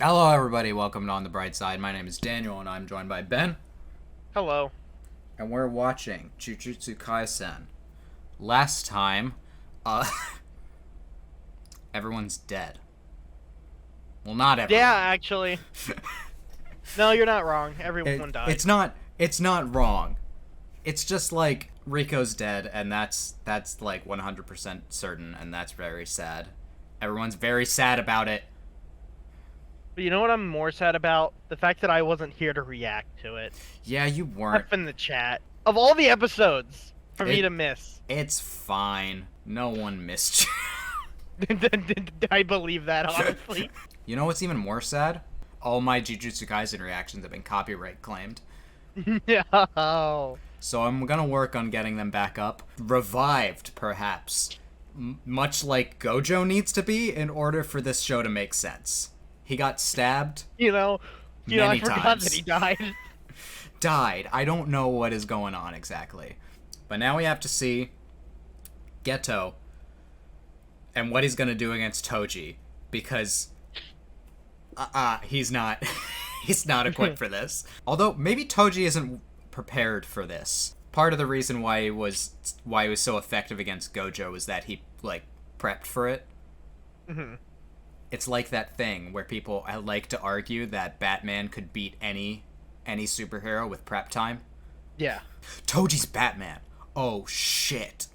Hello everybody, welcome to On the Bright Side. My name is Daniel and I'm joined by Ben. Hello. And we're watching JUJUTSU Kaisen. Last time, everyone's dead. Well, not everyone. Yeah, actually. No, you're not wrong. Everyone died. It's not wrong. It's just like Rico's dead and that's like 100% certain and that's very sad. Everyone's very sad about it. But you know what I'm more sad about? The fact that I wasn't here to react to it. Yeah, you weren't. F in the chat. Of all the episodes for me to miss. It's fine. No one missed you. I believe that, honestly. You know what's even more sad? All my JUJUTSU Kaisen reactions have been copyright claimed. No. So I'm gonna work on getting them back up. Revived, perhaps. Much like Gojo needs to be in order for this show to make sense. He got stabbed. I forgot that he died. Died. I don't know what is going on exactly. But now we have to see Geto and what he's gonna do against Toji. Because he's not he's not equipped for this. Although maybe Toji isn't prepared for this. Part of the reason why he was so effective against Gojo is that he like prepped for it. Mm-hmm. It's like that thing where people like to argue that Batman could beat any superhero with prep time. Yeah. Toji's Batman. Oh shit.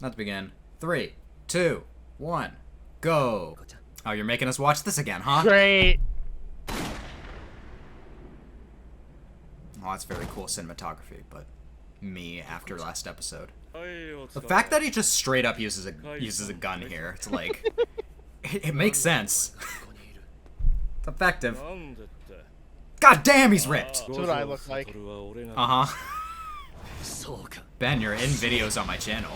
Let's begin. 3, 2, 1, go. Oh, you're making us watch this again, huh? Great. Oh, that's very cool cinematography, but me after last episode. The fact that he just straight up uses a gun here, it's like it makes sense. It's effective. God damn, he's ripped. That's what I look like. Uh-huh. Ben, you're in videos on my channel.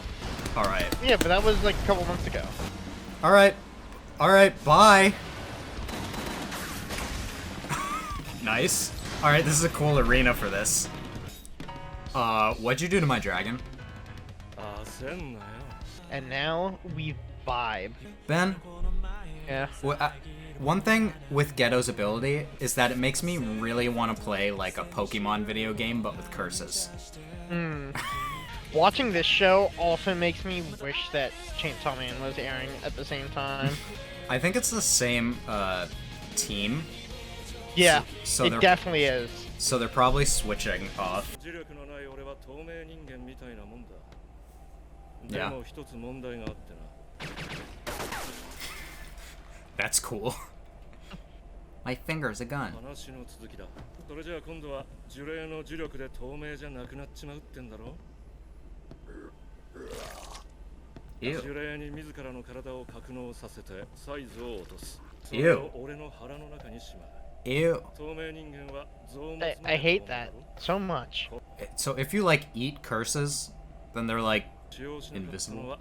Alright. Yeah, but that was like a couple months ago. Alright. Alright, bye. Nice. Alright, this is a cool arena for this. What'd you do to my dragon? And now we vibe. Ben? Yeah. One thing with Geto's ability is that it makes me really want to play like a Pokemon video game, but with curses. Watching this show also makes me wish that Chainsaw Man was airing at the same time. I think it's the same team. Yeah, so it definitely is. So they're probably switching off. Yeah. That's cool. My finger's a gun. Ew. Ew. Ew. I hate that so much. So if you like eat curses, then they're like invisible.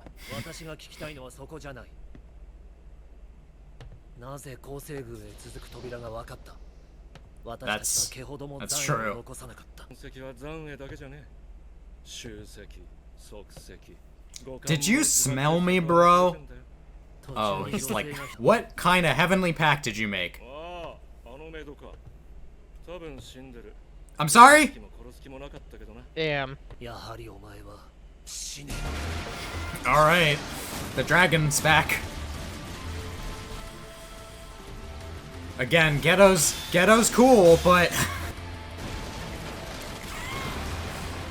That's true. Did you smell me, bro? Oh, he's like, what kind of heavenly pact did you make? I'm sorry? Damn. Alright. The dragon's back. Again, Geto's cool, but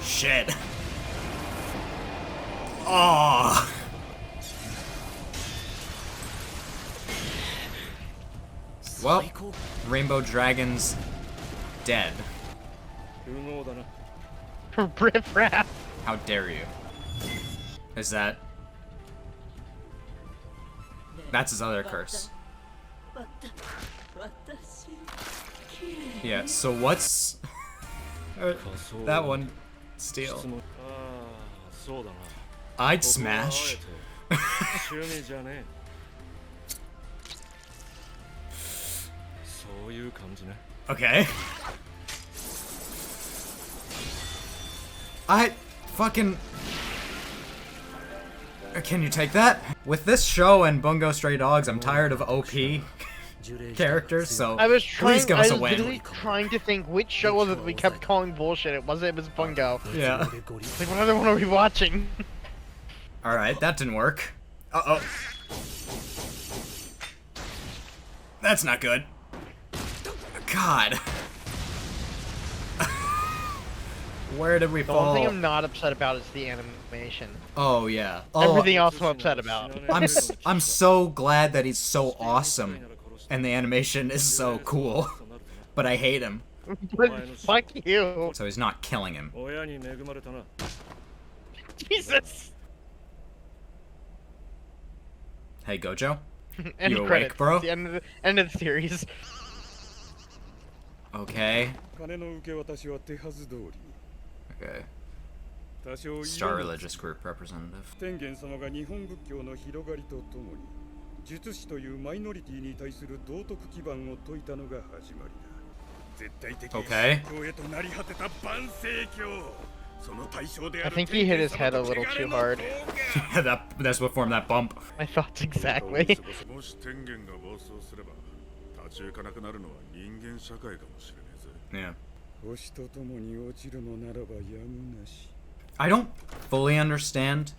shit. Oh. Well, Rainbow Dragon's dead. Riff raff. How dare you? Is that? That's his other curse. Yeah, so what's that one? Steal. I'd smash. Okay. I fucking... Can you take that? With this show and Bungo Stray Dogs, I'm tired of OP characters, so I was please trying. give I us was a win. literally trying to think which show was it that we kept calling bullshit. It wasn't. It was Bungo. Yeah. Like, what other one are we watching? Alright, that didn't work. Uh-oh. That's not good. God. Where did we The one thing fall? I'm not upset about is the animation. Oh, yeah. Oh, Everything else I'm upset about. I'm so glad that he's so awesome, and the animation is so cool. But I hate him. Fuck you. So he's not killing him. Jesus. Hey, Gojo? End You awake, credits. bro? The end of the series. Okay. Okay. Star Religious Group Representative. 天元様が日本仏教の広がりとともに術師というマイノリティに対する道徳基盤を説いたのが始まりだ。絶対的宗教へとなり果てた万世教。その対象であ I る think he hit his head a little too hard. That's what formed that bump. My thoughts exactly. もし天元が暴走すれば立ち行かなくなるのは人間社会かもしれねえぜ。 Yeah. 星とともに落ちるのならばやむなし。 I don't fully understand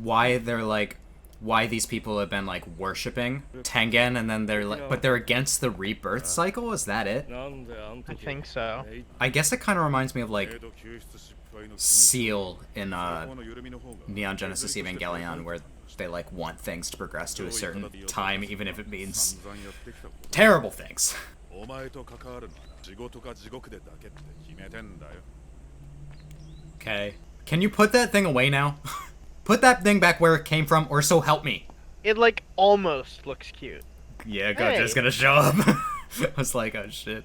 why they're like, why these people have been like worshipping Tengen, and then they're like, but they're against the rebirth cycle. Is that it? I think so. I guess it kind of reminds me of like Seal in Neon Genesis Evangelion, where they like want things to progress to a certain time, even if it means terrible things. お前と関わるのは地獄か地獄でだけって決めてんだよ。 Okay. Can you put that thing away now? Put that thing back where it came from, or so help me. It like almost looks cute. Yeah, Gojo's gonna show up. I was like, oh shit.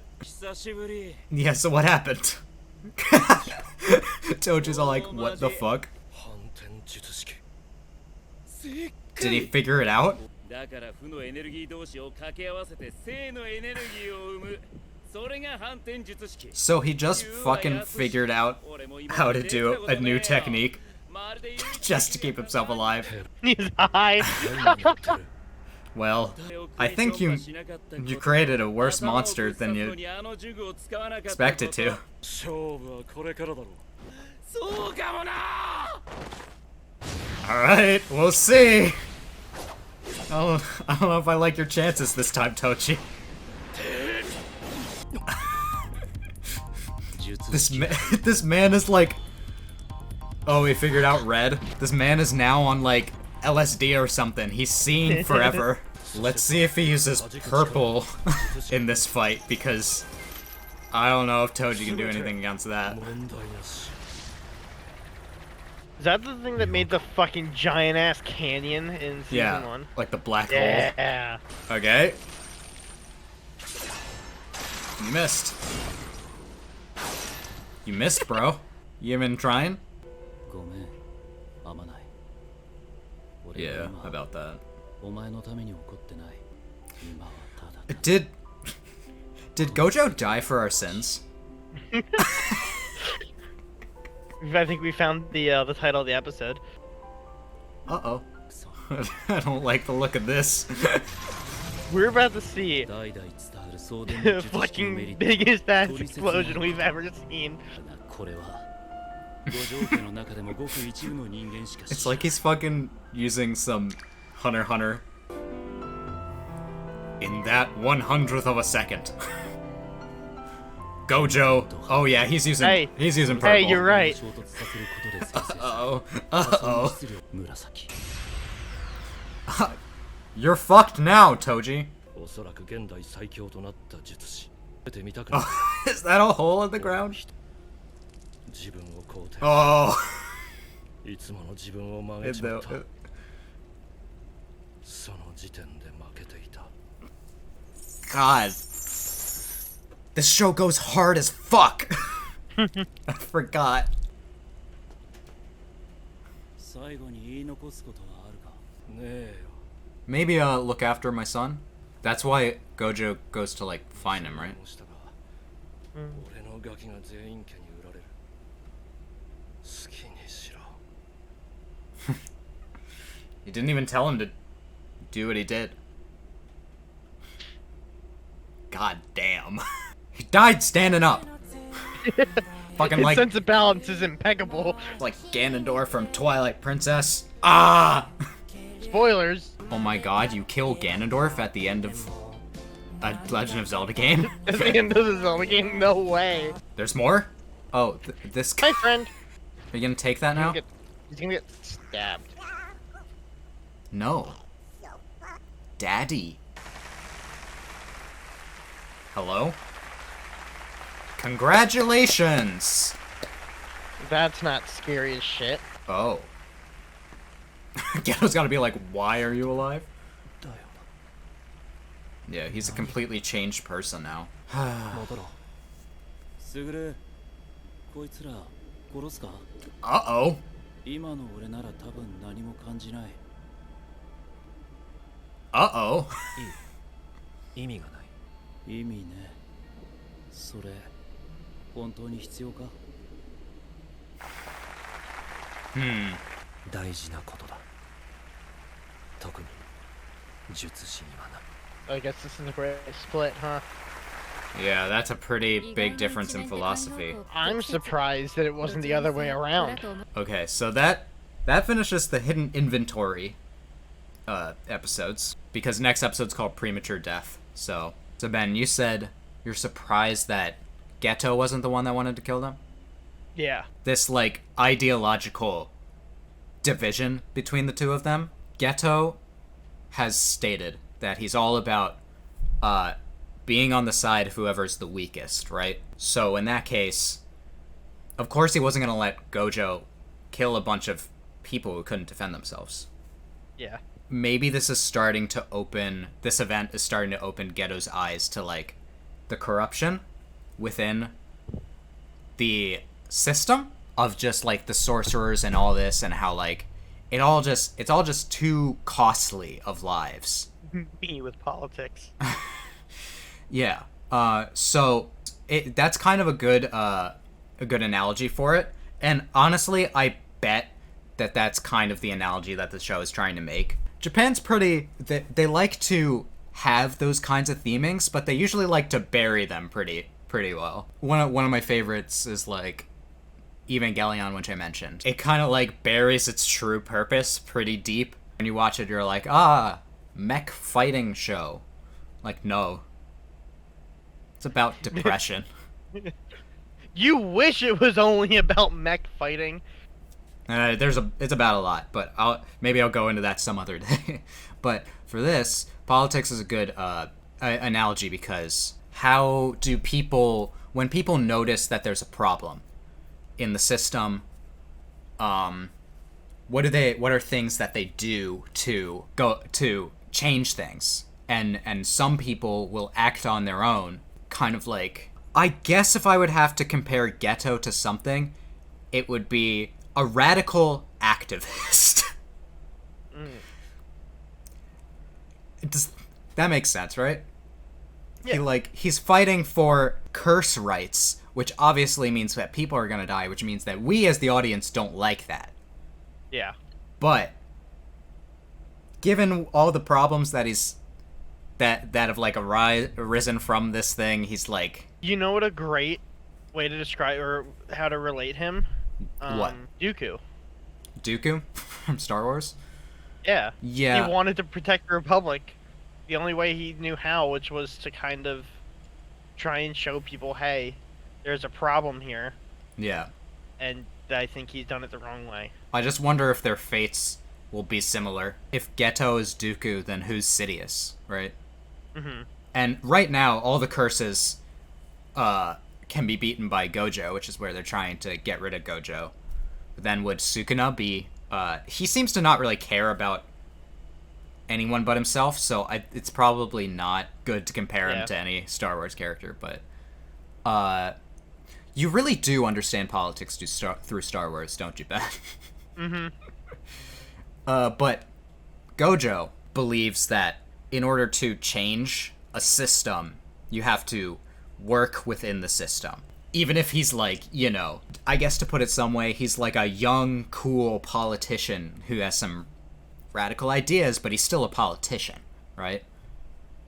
Yeah, so what happened? Toji's all like, what the fuck? Did he figure it out? So he just fucking figured out how to do a new technique just to keep himself alive. He's high. Well, I think you created a worse monster than you expected to. Alright, we'll see. I don't know if I like your chances this time, Toji. This man is like... Oh, he figured out red. This man is now on like LSD or something. He's seeing forever. Let's see if he uses purple in this fight, because I don't know if Toji can do anything against that. Is that the thing that made the fucking giant ass canyon in season 1? Like the black hole. Yeah. Okay. You missed. You missed, bro. You been trying? Yeah, about that. Did Gojo die for our sins? I think we found the title of the episode. Uh-oh. I don't like the look of this. We're about to see the fucking biggest ass explosion we've ever seen. It's like he's fucking using some Hunter x Hunter in that 100th of a second. Gojo. Oh yeah, he's using purple. Hey, you're right. Uh-oh. Uh-oh. You're fucked now, Toji. Oh, is that a hole in the ground? Oh. God. This show goes hard as fuck. I forgot. Maybe look after my son. That's why Gojo goes to like find him, right? He didn't even tell him to do what he did. God damn. He died standing up. Fucking His like sense of balance is impeccable. like Ganondorf from Twilight Princess. Ah! Spoilers. Oh my god, you kill Ganondorf at the end of a Legend of Zelda game? At the end of the Zelda game, no way. There's more? Oh, this guy. Hi, friend. Are you gonna take that now? He's gonna get stabbed. No. Daddy. Hello? Congratulations! That's not scary as shit. Oh. Geto's gotta be like, why are you alive? Yeah, he's a completely changed person now. Uh-oh. Uh-oh. Hmm. I guess this is a great split, huh? Yeah, that's a pretty big difference in philosophy. I'm surprised that it wasn't the other way around. Okay, so that finishes the hidden inventory episodes, because next episode's called Premature Death. So Ben, you said you're surprised that Geto wasn't the one that wanted to kill them? Yeah. This, like, ideological division between the two of them. Geto has stated that he's all about being on the side of whoever's the weakest, right? So in that case, of course he wasn't going to let Gojo kill a bunch of people who couldn't defend themselves. Yeah. Maybe this event is starting to open Geto's eyes to, like, the corruption within the system of just, like, the sorcerers and all this, and how, like, it's all just too costly of lives. Me with politics. Yeah. So that's kind of a good analogy for it. And honestly, I bet that that's kind of the analogy that the show is trying to make. Japan's they like to have those kinds of themings, but they usually like to bury them pretty well. One of my favorites is like Evangelion, which I mentioned. It kind of like buries its true purpose pretty deep. When you watch it, you're like, mech fighting show. Like, no. It's about depression. You wish it was only about mech fighting. It's about a lot, but maybe I'll go into that some other day. But for this, politics is a good analogy, because how do when people notice that there's a problem in the system, what are things that they do to change things? And some people will act on their own, kind of like, I guess if I would have to compare Geto to something, it would be a radical activist. That makes sense, right? Yeah. He's fighting for curse rights, which obviously means that people are gonna die, which means that we as the audience don't like that. Yeah. But given all the problems that have like arisen from this thing, he's like, you know what a great way to describe or how to relate him? What? Dooku from Star Wars? Yeah. Yeah. He wanted to protect the Republic the only way he knew how, which was to kind of try and show people, hey, there's a problem here. Yeah. And I think he's done it the wrong way. I just wonder if their fates will be similar. If Geto is Dooku, then who's Sidious, right? Mm-hmm. And right now, all the curses can be beaten by Gojo, which is where they're trying to get rid of Gojo. But then would Sukuna be... he seems to not really care about anyone but himself, so it's probably not good to compare him to any Star Wars character, but you really do understand politics through Star Wars, don't you, Ben? Mm-hmm. But Gojo believes that in order to change a system, you have to work within the system. Even if he's like, I guess to put it some way, he's like a young, cool politician who has some radical ideas, but he's still a politician, right?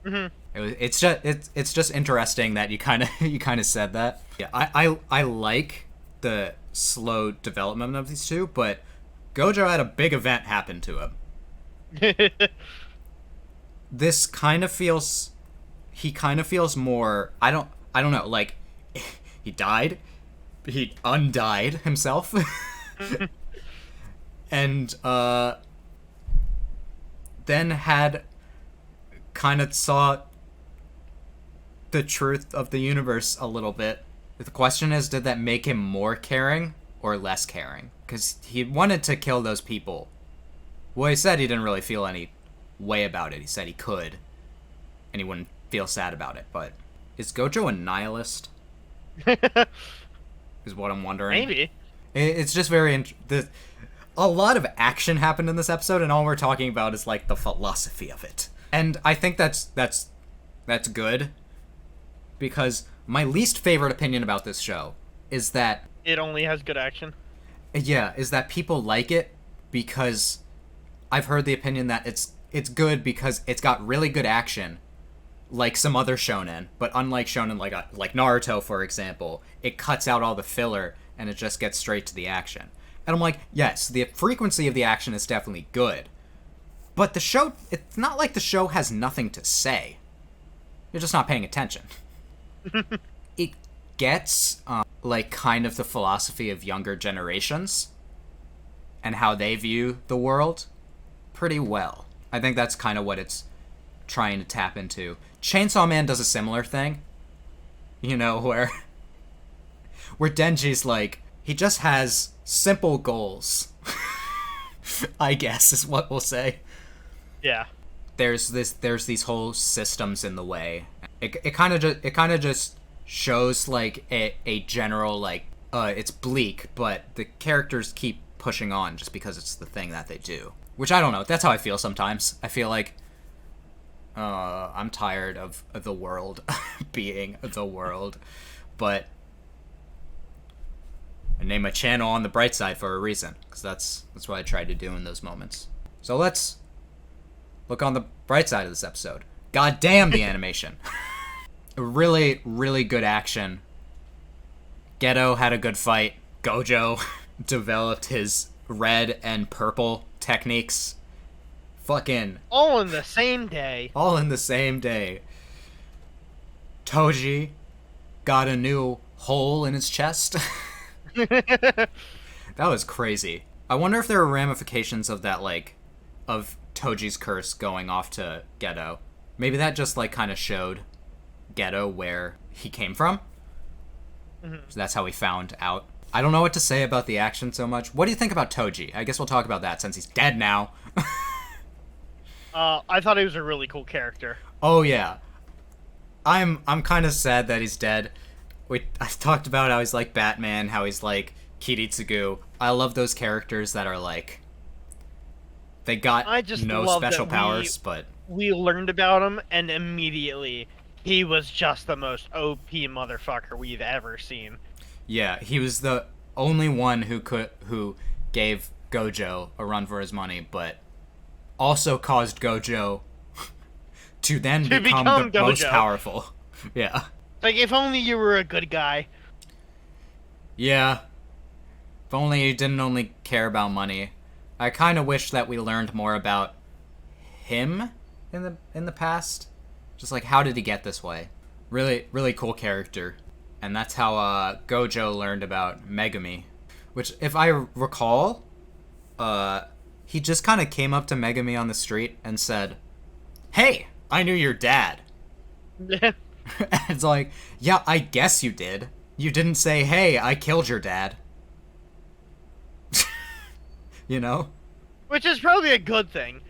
Hmm. It's just interesting that you kind of you kind of said that. Yeah, I like the slow development of these two, but Gojo had a big event happen to him. This kind of feels he kind of feels more I don't know, like he died, he undied himself. And then had kind of saw the truth of the universe a little bit. The question is, did that make him more caring or less caring? Because he wanted to kill those people. Well, he said he didn't really feel any way about it. He said he could, and he wouldn't feel sad about it. But is Gojo a nihilist? Is what I'm wondering. Maybe. It's just very... a lot of action happened in this episode, and all we're talking about is, like, the philosophy of it. And I think that's good, because my least favorite opinion about this show is that... It only has good action. Yeah, is that people like it because I've heard the opinion that it's good because it's got really good action, like some other shonen, but unlike shonen like Naruto, for example, it cuts out all the filler and it just gets straight to the action. And I'm like, yes, the frequency of the action is definitely good, but the show, it's not like the show has nothing to say. You're just not paying attention. It gets, like, kind of the philosophy of younger generations and how they view the world pretty well. I think that's kind of what it's trying to tap into. Chainsaw Man does a similar thing, you know, where Denji's like, he just has simple goals. I guess is what we'll say. Yeah. There's these whole systems in the way. It kind of just shows like a general, like, it's bleak, but the characters keep pushing on just because it's the thing that they do. Which, I don't know, that's how I feel sometimes. I feel like I'm tired of the world being the world, but I named my channel On the Bright Side for a reason, because that's what I tried to do in those moments. So let's look on the bright side of this episode. God damn the animation. Really, really good action. Geto had a good fight. Gojo developed his red and purple techniques. Fucking... all in the same day. all in the same day. Toji got a new hole in his chest. That was crazy. I wonder if there are ramifications of that, like, of Toji's curse going off to Geto. Maybe that just, like, kind of showed Geto where he came from. Mm-hmm. So that's how we found out. I don't know what to say about the action so much. What do you think about Toji? I guess we'll talk about that since he's dead now. I thought he was a really cool character. Oh yeah. I'm kind of sad that he's dead. I talked about how he's like Batman, how he's like Kiritsugu. I love those characters that are like, they got no special powers, but we learned about him and immediately he was just the most OP motherfucker we've ever seen. Yeah, he was the only one who gave Gojo a run for his money, but also caused Gojo to then become the Gojo. Most powerful. Yeah. Like, if only you were a good guy. Yeah. If only you didn't only care about money. I kind of wish that we learned more about him in the past. Just like, how did he get this way? Really, really cool character. And that's how Gojo learned about Megumi. Which, if I recall, he just kind of came up to Megumi on the street and said, "Hey, I knew your dad." It's like, yeah, I guess you did. You didn't say, "Hey, I killed your dad." You know? Which is probably a good thing.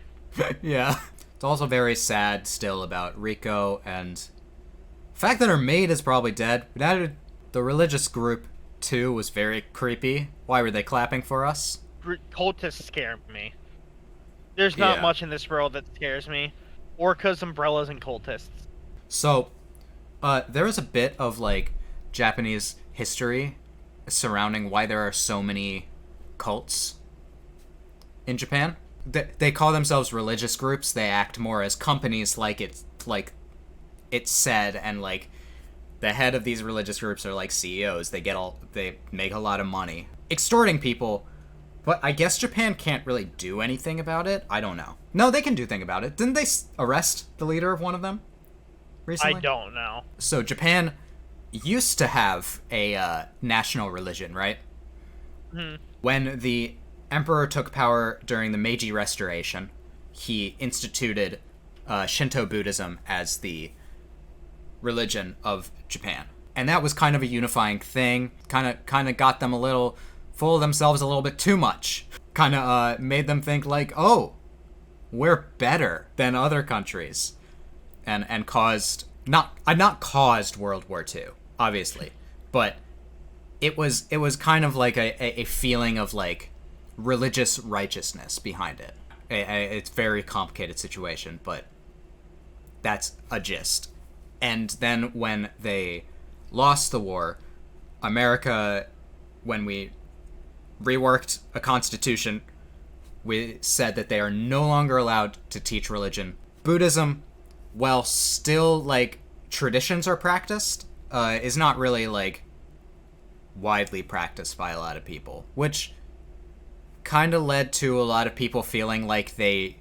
Yeah. It's also very sad still about Riko, and the fact that her maid is probably dead. The religious group, too, was very creepy. Why were they clapping for us? Cultists scare me. There's not much in this world that scares me. Orcas, umbrellas, and cultists. So, there is a bit of, like, Japanese history surrounding why there are so many cults in Japan. They call themselves religious groups. They act more as companies, like it's like it's said, and like the head of these religious groups are like CEOs. They make a lot of money extorting people. But I guess Japan can't really do anything about it. I don't know. No, they can do thing about it. Didn't they arrest the leader of one of them recently? I don't know. So Japan used to have a national religion, right? Hmm. When the emperor took power during the Meiji Restoration, he instituted Shinto Buddhism as the religion of Japan. And that was kind of a unifying thing. Kind of got them a little full of themselves a little bit too much. Kind of made them think like, oh, we're better than other countries. And caused, not caused World War II, obviously, but it was kind of like a feeling of like religious righteousness behind it. It's a very complicated situation, but that's a gist. And then when they lost the war, America, when we reworked a constitution, we said that they are no longer allowed to teach religion. Buddhism, while still like traditions are practiced, is not really like widely practiced by a lot of people, which kind of led to a lot of people feeling like they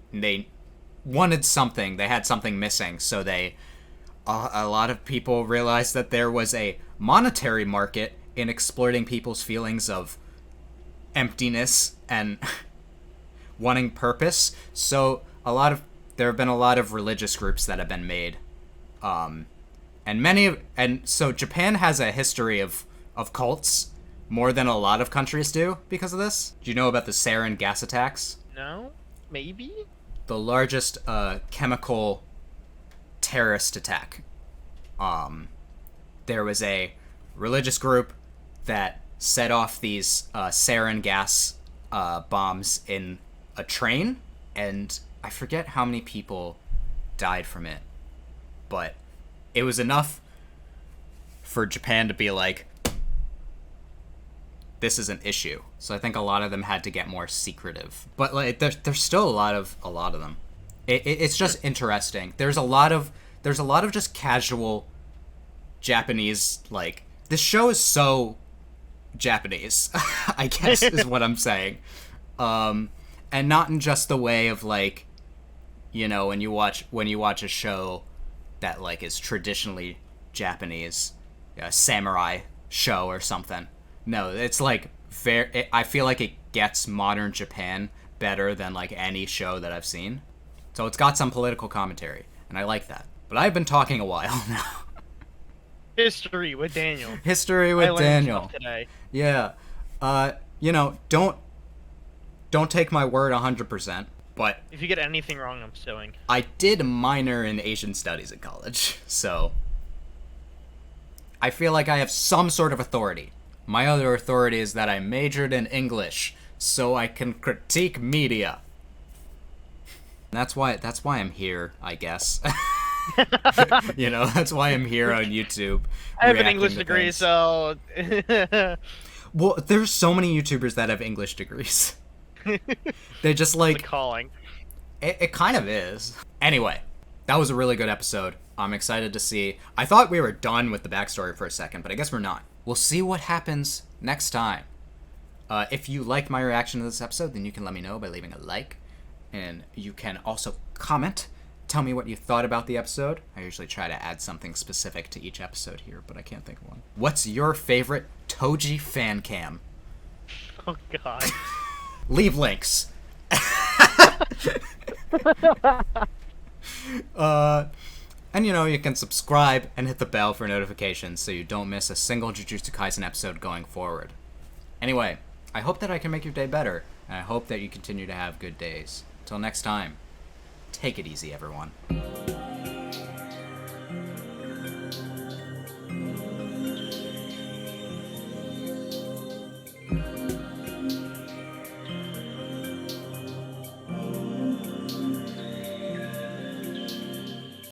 wanted something, they had something missing, so a lot of people realized that there was a monetary market in exploiting people's feelings of emptiness and wanting purpose. So there have been a lot of religious groups that have been made, and so Japan has a history of cults more than a lot of countries do because of this. Do you know about the sarin gas attacks? No, maybe. The largest chemical terrorist attack. There was a religious group that set off these sarin gas bombs in a train, and I forget how many people died from it, but it was enough for Japan to be like, this is an issue. So I think a lot of them had to get more secretive, but like there's still a lot of them. It's just interesting. There's a lot of just casual Japanese, like, this show is so Japanese, I guess is what I'm saying. And not in just the way of like, you know, when you watch a show that like is traditionally Japanese, a samurai show or something. No, it's like I feel like it gets modern Japan better than like any show that I've seen. So it's got some political commentary, and I like that. But I've been talking a while now. History with Daniel. History with Daniel. Today. Yeah. You know, don't take my word 100%, but if you get anything wrong, I'm suing. I did a minor in Asian studies in college, so I feel like I have some sort of authority. My other authority is that I majored in English, so I can critique media. That's why I'm here, I guess. You know, that's why I'm here on YouTube. I have an English degree, so... Well, there's so many YouTubers that have English degrees. They just like... It's a calling. It kind of is. Anyway, that was a really good episode. I'm excited to see. I thought we were done with the backstory for a second, but I guess we're not. We'll see what happens next time. If you liked my reaction to this episode, then you can let me know by leaving a like. And you can also comment. Tell me what you thought about the episode. I usually try to add something specific to each episode here, but I can't think of one. What's your favorite Toji fan cam? Oh, God. Leave links. And you know, you can subscribe and hit the bell for notifications so you don't miss a single Jujutsu Kaisen episode going forward. Anyway, I hope that I can make your day better, and I hope that you continue to have good days. Till next time, take it easy, everyone.